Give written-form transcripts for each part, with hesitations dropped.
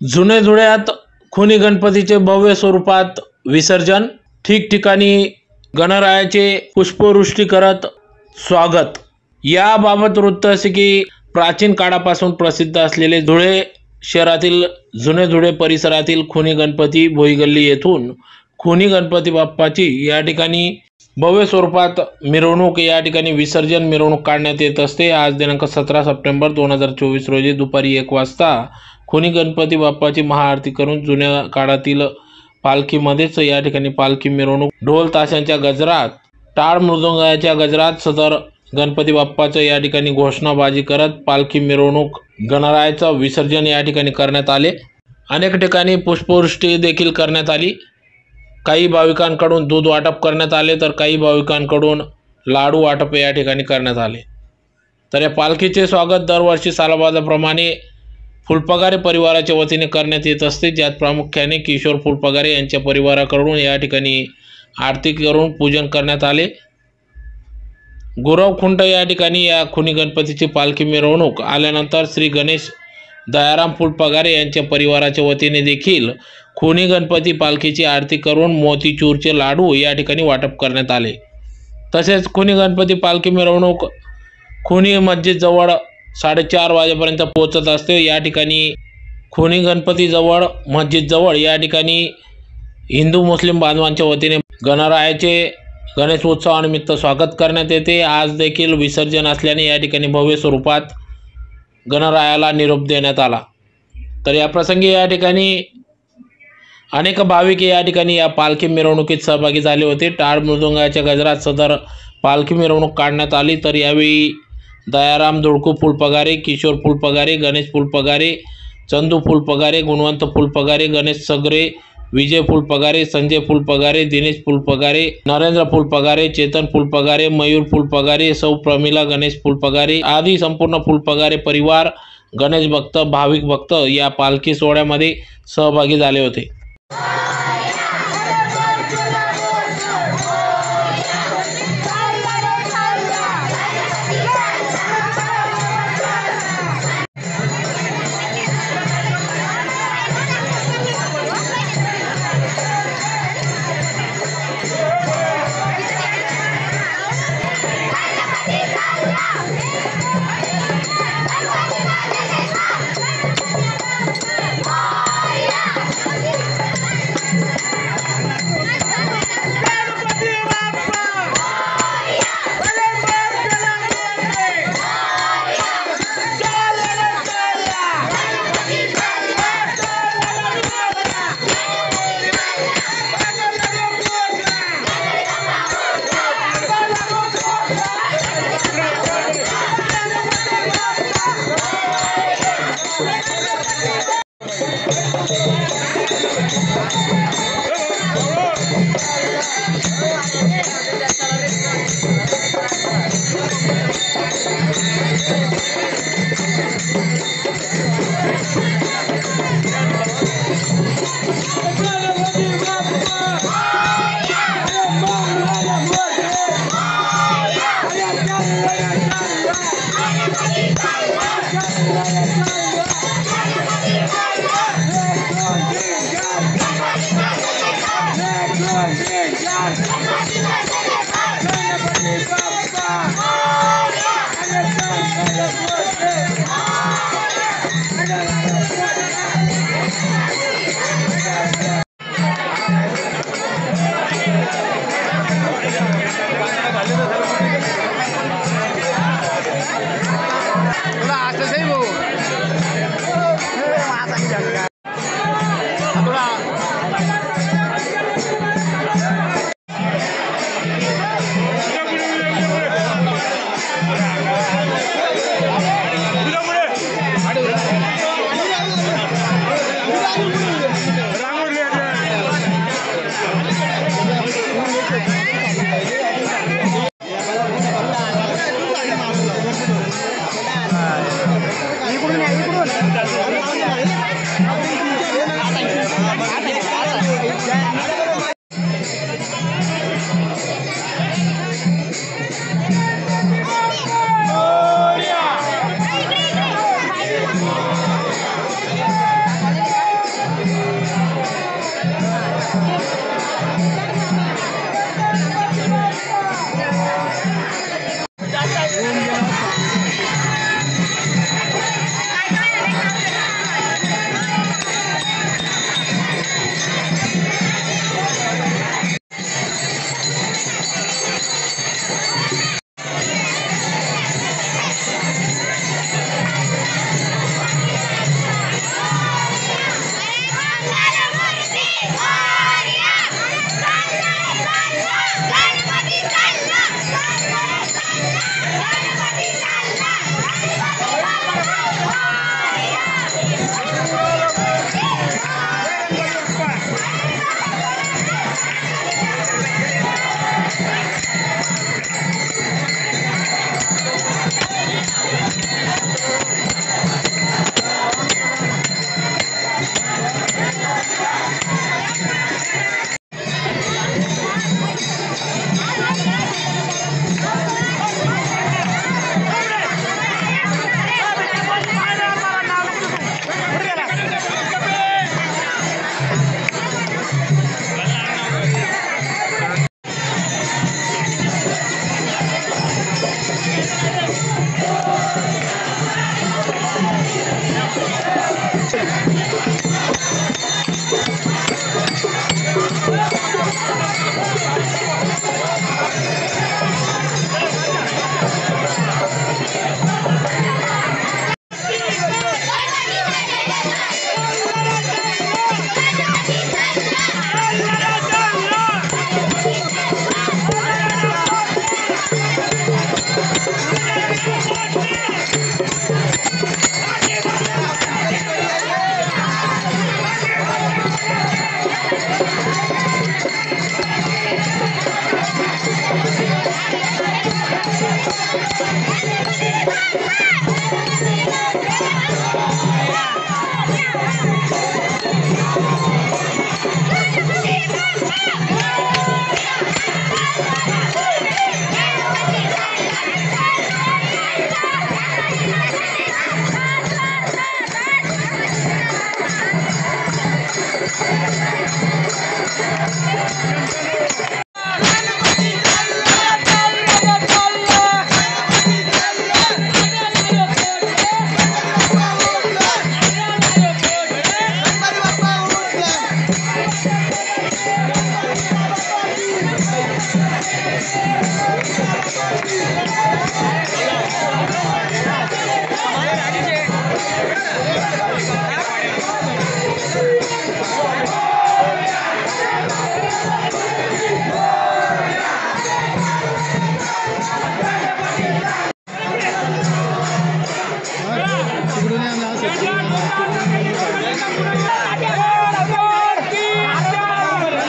जुने धुळ्यात खुनी गणपतीचे भव्य स्वरूपात विसर्जन, ठिकठिकाणी गणरायाचे पुष्पवृष्टी करत स्वागत। याबाबत वृत्त असे की प्राचीन काळापासून प्रसिद्ध असलेले धुळे शहरातील जुने धुळे परिसरातील खुनी गणपती भोईगल्ली येथून खुनी गणपती बाप्पाची या ठिकाणी भव्य स्वरूपात मिरवणूक या ठिकाणी विसर्जन मिरवणूक काढण्यात येत असते। आज दिनांक 17 सप्टेंबर 2024 रोजी दुपारी 1 वाजता खुनी गणपती बाप्पाची महाआरती करून जुन्या काळातील पालखीमध्येच या ठिकाणी पालखी मिरवणूक ढोल ताशांच्या गजरात, टाळ मृदुंगाच्या गजरात सदर गणपती बाप्पाचं या ठिकाणी घोषणाबाजी करत पालखी मिरवणूक गणरायाचं विसर्जन या ठिकाणी करण्यात आले। अनेक ठिकाणी पुष्पवृष्टी देखील करण्यात आली। काही भाविकांकडून दूध वाटप करण्यात आले तर काही भाविकांकडून लाडू वाटप या ठिकाणी करण्यात आले। तर या पालखीचे स्वागत दरवर्षी सालाबादाप्रमाणे फुलपगारे परिवाराच्या वतीने करण्यात येत असते, ज्यात प्रामुख्याने किशोर फुलपगारे यांच्या परिवाराकडून या ठिकाणी आरती करून पूजन करण्यात आले। गुरवखुंट या ठिकाणी या खुनी गणपतीची पालखी मिरवणूक आल्यानंतर श्री गणेश दयाराम फुलपगारे यांच्या परिवाराच्या वतीने देखील खुनी गणपती पालखीची आरती करून मोतीचूरचे लाडू या ठिकाणी वाटप करण्यात आले। तसेच खुनी गणपती पालखी मिरवणूक खुनी मस्जिद जवळ 4:30 वाजेपर्यंत पोहोचत असते। या ठिकाणी खुनी गणपती जवळ मस्जिद जवळ या ठिकाणी हिंदू मुस्लिम बांधवांच्या वतीने गणरायाचे गणेश उत्सवानिमित्त स्वागत करण्यात येते। आज देखील विसर्जन असल्याने या ठिकाणी भव्य स्वरूपात गणरायाला निरोप देण्यात आला। तर या प्रसंगी या ठिकाणी अनेक भाविक या ठिकाणी या पालखी मिरवणुकीत सहभागी झाले होते। टाळ मृदुंगाच्या गजरात सदर पालखी मिरवणूक काढण्यात आली। तर यावेळी दयाराम धुळकू फुलपगारे, किशोर फुलपगारे, गणेश फुलपगारे, चंदू फुलपगारे, गुणवंत फुलपगारे, गणेश सगरे, विजय फुलपगारे, संजय फुलपगारे, दिनेश फुलपगारे, नरेंद्र फुलपगारे, चेतन फुलपगारे, मयूर फुलपगारे, सौ प्रमिला गणेश फुलपगारे आदी संपूर्ण फुलपगारे परिवार, गणेश भक्त, भाविक भक्त या पालखी सोहळ्यामध्ये सहभागी झाले होते।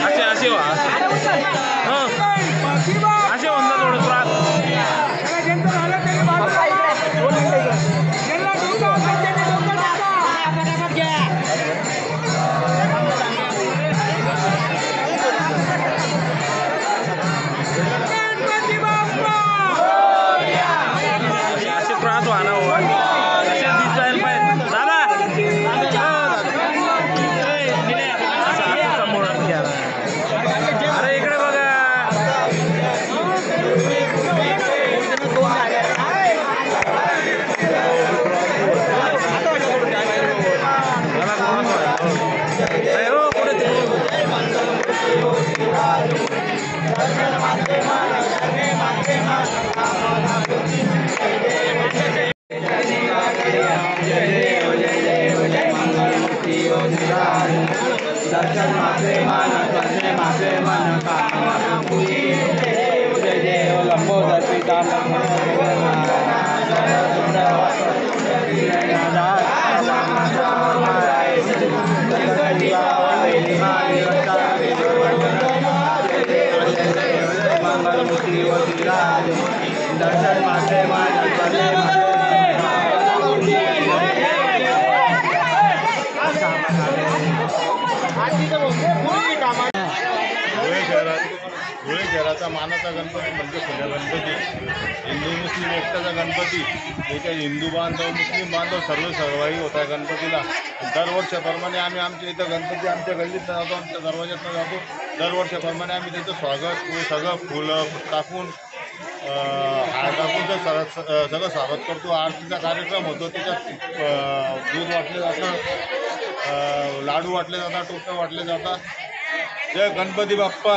असे व्हा असे म्हणतात थोडं त्रास वाहना हुआ असे दिसायला पाहिजे दादा समोर अरे इकडे बघा दर्शन मासे मन करणे मासे मन जय जय लंबोदर पिता दर्शन मासे मन करणे धुळे शहराचा मानाचा गणपती म्हणजे खुल्या गणपती, हिंदू मुस्लिम एकटाचा गणपती. याच्या हिंदू बांधव मुस्लिम बांधव सर्व सहभागी होत आहे गणपतीला. दरवर्षाप्रमाणे आम्ही आमच्या इथं गणपती आमच्या गल्लीतनं जातो, आमच्या दरवाज्यातनं जातो. दरवर्षाप्रमाणे आम्ही त्याचं स्वागत सगळं फुलं टाकून हार टाकून सगळं स्वागत करतो. आरतीचा कार्यक्रम होतो, त्याच्यात दूध वाटले जातं, लाडू वाटले जातात, टोपे वाटले जातात. जय गणपती बाप्पा.